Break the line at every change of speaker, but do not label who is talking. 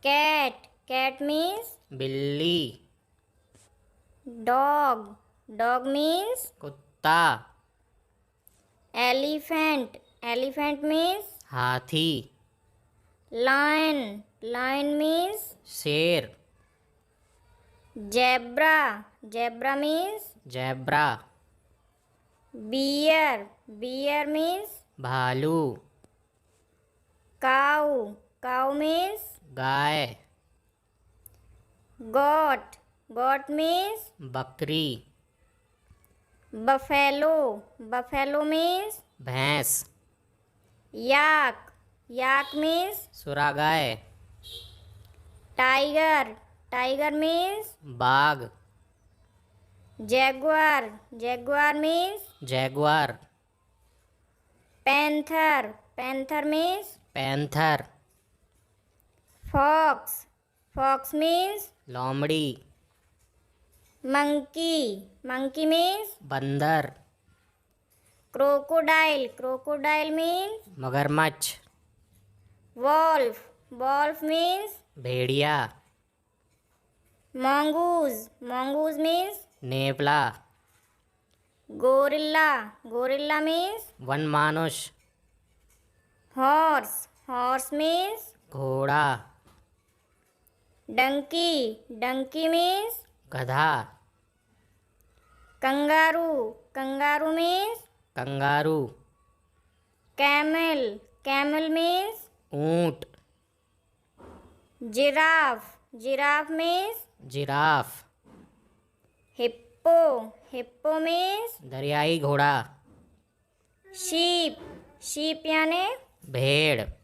cat means
बिल्ली।
dog means
कुत्ता।
elephant means
हाथी।
lion means
शेर।
zebra means
zebra.
bear means
भालू।
cow means
गाय।
goat means
बकरी।
buffalo means
भैंस।
yak means
सुरागाय।
tiger means
बाघ।
jaguar means
Jaguar.
panther means
panther.
fox means
लोमड़ी।
monkey means
बंदर।
crocodile means
मगरमच्छ।
wolf means
भेड़िया।
mongoose means
नेवला।
gorilla means
one मानुष।
horse means
घोड़ा।
donkey means
गधा।
kangaroo means
kangaroo.
camel means
ऊंट।
giraffe means
giraffe.
hippo means
दरियाई घोड़ा।
sheep यानी
भेड़।